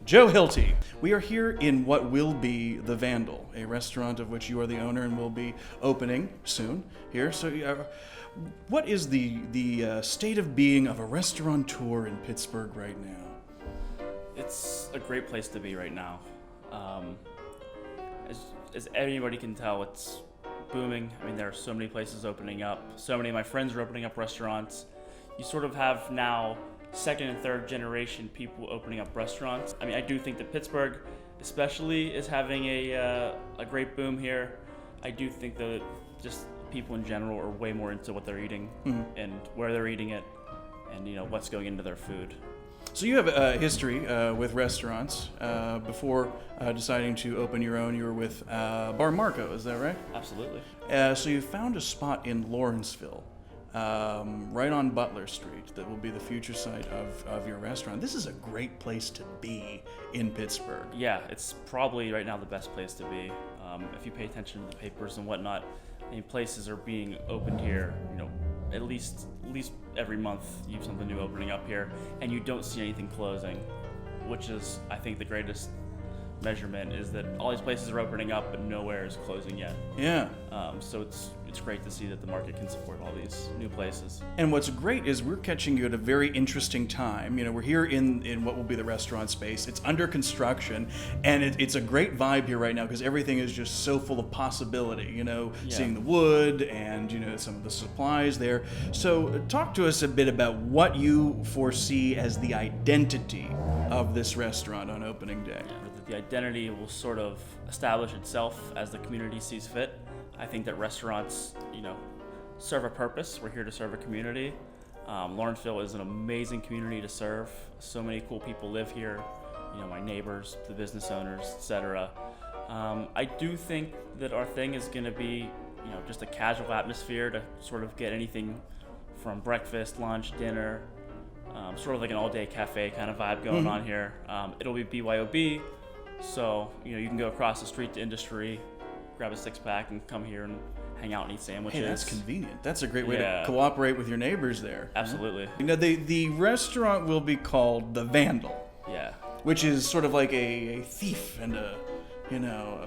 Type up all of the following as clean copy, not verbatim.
Joe Hilty. We are here in what will be the Vandal, a restaurant of which you are the owner and will be opening soon here. So, what is the state of being of a restaurateur in Pittsburgh right now? It's a great place to be right now. As anybody can tell, it's booming. I mean, there are so many places opening up. So many of my friends are opening up restaurants. You sort of have now second and third generation people opening up restaurants. I mean, I do think that Pittsburgh especially is having a great boom here. I do think that just people in general are way more into what they're eating and where they're eating it and what's going into their food. So you have a history with restaurants. Before deciding to open your own, you were with Bar Marco, is that right? Absolutely. So you found a spot in Lawrenceville, right on Butler Street, that will be the future site of your restaurant. This is a great place to be in Pittsburgh. Yeah, it's probably right now the best place to be. If you pay attention to the papers and whatnot, I mean, places are being opened here, at least every month you have something new opening up here, and you don't see anything closing, which is, I think, the greatest measurement is that all these places are opening up but nowhere is closing yet. Yeah. So it's great to see that the market can support all these new places. And what's great is we're catching you at a very interesting time. We're here in what will be the restaurant space. It's under construction, and it's a great vibe here right now because everything is just so full of possibility. Seeing the wood and some of the supplies there. So talk to us a bit about what you foresee as the identity of this restaurant on opening day. The identity will sort of establish itself as the community sees fit. I think that restaurants, serve a purpose. We're here to serve a community. Lawrenceville is an amazing community to serve. So many cool people live here. My neighbors, the business owners, etc. I do think that our thing is going to be, just a casual atmosphere to sort of get anything from breakfast, lunch, dinner, sort of like an all-day cafe kind of vibe going on here. It'll be BYOB, so you can go across the street to Industry, grab a six-pack, and come here and hang out and eat sandwiches. Hey, that's convenient. That's a great way to cooperate with your neighbors there. Absolutely. The restaurant will be called the Vandal. Yeah. Which is sort of like a thief and a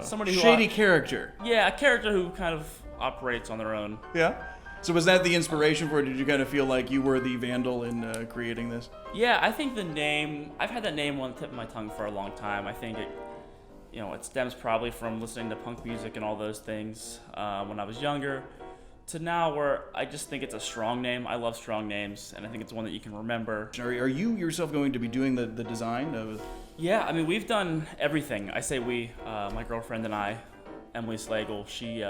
somebody shady character. Yeah, a character who kind of operates on their own. Yeah. So was that the inspiration for it? Did you kind of feel like you were the Vandal in creating this? Yeah, I think the name, I've had that name on the tip of my tongue for a long time. I think it stems probably from listening to punk music and all those things when I was younger to now where I just think it's a strong name. I love strong names, and I think it's one that you can remember. Are you yourself going to be doing the design of? Yeah, I mean, we've done everything. I say we, my girlfriend and I, Emily Slagle, she...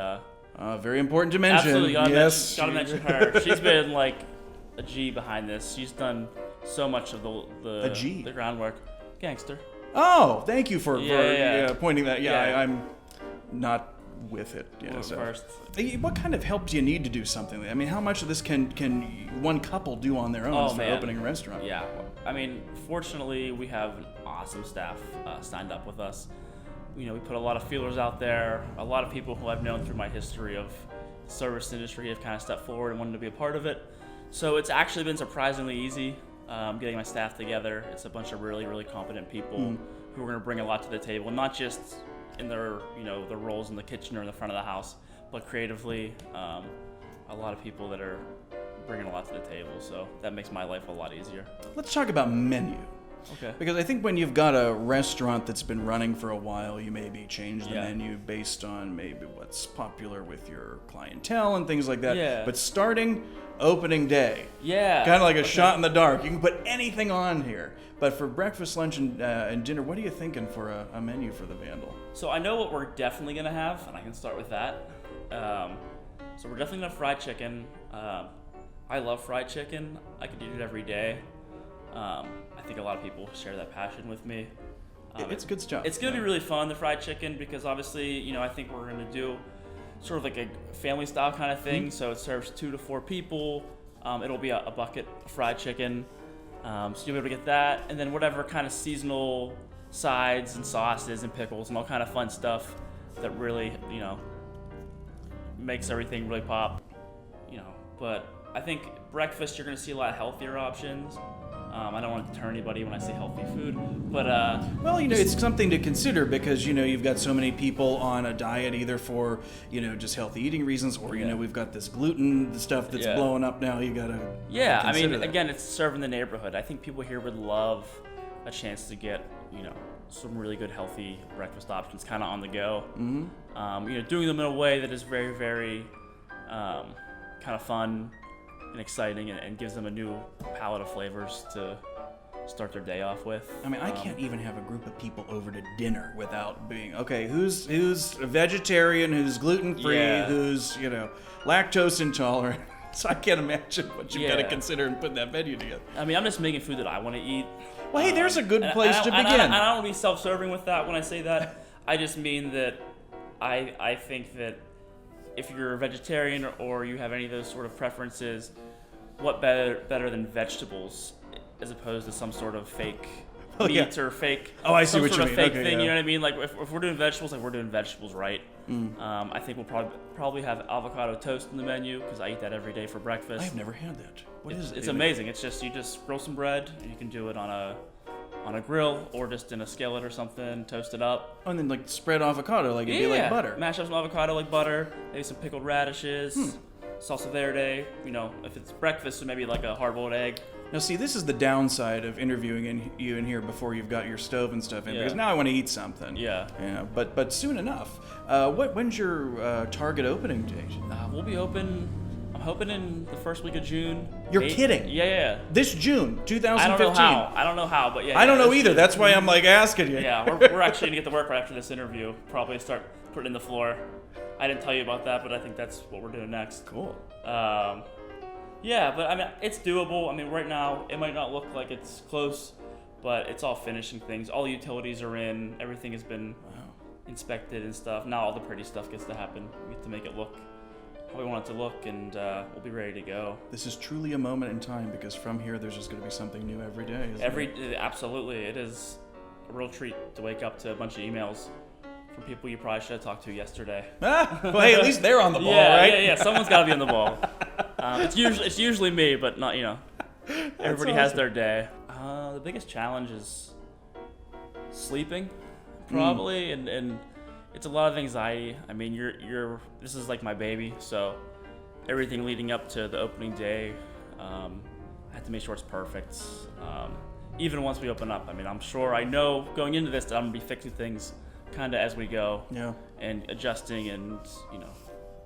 very important to mention. Absolutely, yes. Gotta mention her. She's been like a G behind this. She's done so much of the groundwork. Gangster. Oh, thank you for pointing that. Yeah. I'm not with it. First. What kind of help do you need to do something? I mean, how much of this can one couple do on their own for opening a restaurant? Yeah, I mean, fortunately, we have an awesome staff signed up with us. We put a lot of feelers out there. A lot of people who I've known through my history of the service industry have kind of stepped forward and wanted to be a part of it. So it's actually been surprisingly easy getting my staff together. It's a bunch of really, really competent people who are going to bring a lot to the table, not just in their, their roles in the kitchen or in the front of the house, but creatively, a lot of people that are bringing a lot to the table. So that makes my life a lot easier. Let's talk about menu. Okay. Because I think when you've got a restaurant that's been running for a while, you maybe change the menu based on maybe what's popular with your clientele and things like that. Yeah. But starting opening day, kind of like a shot in the dark. You can put anything on here. But for breakfast, lunch, and dinner, what are you thinking for a menu for the Vandal? So I know what we're definitely going to have, and I can start with that. So we're definitely going to have fried chicken. I love fried chicken. I could eat it every day. I think a lot of people share that passion with me. It's good stuff. It's going to be really fun, the fried chicken, because obviously, I think we're going to do sort of like a family style kind of thing. So it serves 2 to 4 people. It'll be a bucket of fried chicken. So you'll be able to get that. And then whatever kind of seasonal sides and sauces and pickles and all kind of fun stuff that really, makes everything really pop. But I think breakfast, you're going to see a lot of healthier options. I don't want to deter anybody when I say healthy food, but well, it's something to consider because you've got so many people on a diet either for just healthy eating reasons, or we've got this gluten stuff that's blowing up now. You gotta I mean, that. Again, it's serving the neighborhood. I think people here would love a chance to get some really good healthy breakfast options kind of on the go. Mm-hmm. Doing them in a way that is very, very kind of fun and exciting, and gives them a new palette of flavors to start their day off with. I mean, I can't even have a group of people over to dinner without being, okay, who's a vegetarian, who's gluten-free, who's, lactose intolerant. So I can't imagine what you've got to consider in putting that menu together. I mean, I'm just making food that I want to eat. Well, hey, there's a good place to begin. I don't want to be self-serving with that when I say that. I just mean that I think that if you're a vegetarian or you have any of those sort of preferences, what better than vegetables as opposed to some sort of fake meat or fake I see what you mean. Fake thing, you know what I mean? Like if we're doing vegetables, we're doing vegetables right. I think we'll probably have avocado toast in the menu because I eat that every day for breakfast. I've never had that. What is it? It's amazing. It's just you just roll some bread. You can do it on a grill or just in a skillet or something. Toast it up. Oh, and then spread avocado it'd be like butter. Mash up some avocado like butter. Maybe some pickled radishes. Salsa verde. If it's breakfast, so maybe like a hard-boiled egg. Now, see, this is the downside of interviewing you in here before you've got your stove and stuff in, because now I want to eat something. Yeah. But soon enough. When's your target opening date? We'll be open. I'm hoping in the first week of June. You're kidding? Yeah. This June, 2015. I don't know how, but yeah. I don't know either. That's why I'm asking you. Yeah, we're actually gonna get to work right after this interview. Probably start putting in the floor. I didn't tell you about that, but I think that's what we're doing next. Cool. Yeah, but I mean, it's doable. I mean, right now, it might not look like it's close, but it's all finishing things. All the utilities are in. Everything has been inspected and stuff. Now all the pretty stuff gets to happen. We get to make it look how we want it to look, and we'll be ready to go. This is truly a moment in time, because from here, there's just going to be something new every day, isn't it? Absolutely. It is a real treat to wake up to a bunch of emails from people you probably should have talked to yesterday. Well, hey, at least they're on the ball, right? Yeah. Someone's got to be on the ball. It's usually me, but not, everybody has their day. The biggest challenge is sleeping, probably, and it's a lot of anxiety. I mean, this is like my baby, so everything leading up to the opening day, I have to make sure it's perfect. Even once we open up, I mean, I know going into this that I'm gonna be fixing things kind of as we go, and adjusting and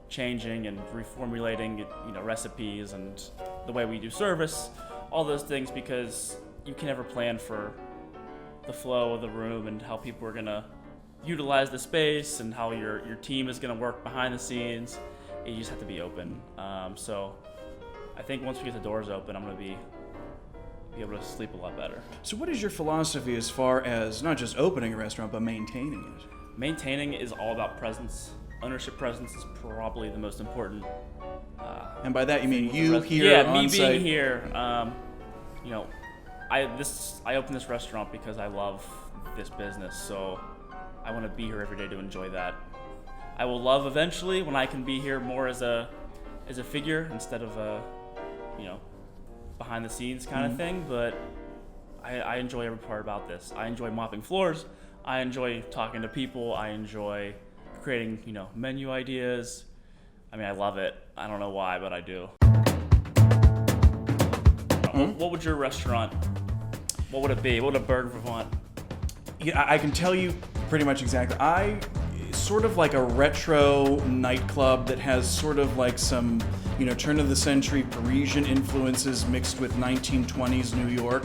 changing and reformulating recipes and the way we do service, all those things, because you can never plan for the flow of the room and how people are gonna utilize the space and how your team is gonna work behind the scenes. You just have to be open. So I think once we get the doors open, I'm gonna be able to sleep a lot better. So what is your philosophy as far as not just opening a restaurant, but maintaining it? Maintaining is all about presence. Ownership presence is probably the most important. And by that you mean you here yeah, on me site? being here. I opened this restaurant because I love this business, so I want to be here every day to enjoy that. I will love eventually when I can be here more as a figure instead of a behind the scenes kind of thing, but I enjoy every part about this. I enjoy mopping floors. I enjoy talking to people. I enjoy creating, menu ideas. I mean, I love it. I don't know why, but I do. What would your restaurant, what would it be? What would a Burgh Vivant? Yeah, I can tell you pretty much exactly. Sort of like a retro nightclub that has sort of like some, turn of the century Parisian influences mixed with 1920s New York.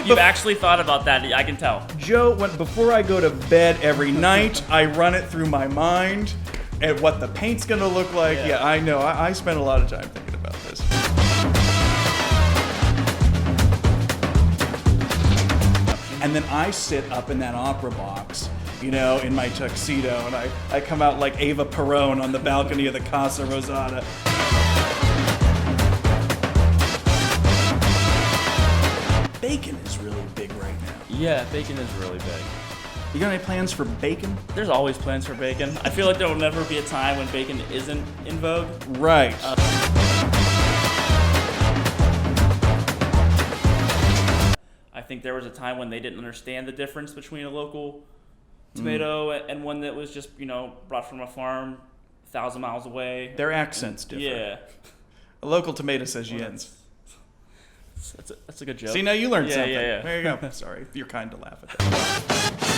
You've actually thought about that, I can tell. Joe, before I go to bed every night, I run it through my mind and what the paint's gonna look like. Yeah, I know. I spend a lot of time thinking about this. And then I sit up in that opera box, in my tuxedo, and I come out like Eva Perón on the balcony of the Casa Rosada. Bacon is really big right now. Yeah, bacon is really big. You got any plans for bacon? There's always plans for bacon. I feel like there will never be a time when bacon isn't in vogue. Right. I think there was a time when they didn't understand the difference between a local tomato and one that was just, brought from a farm 1,000 miles away. Their accent's different. Yeah. A local tomato says yens. That's a good joke. See, now you learned something. Yeah. There you go. Sorry, you're kind to laugh at that.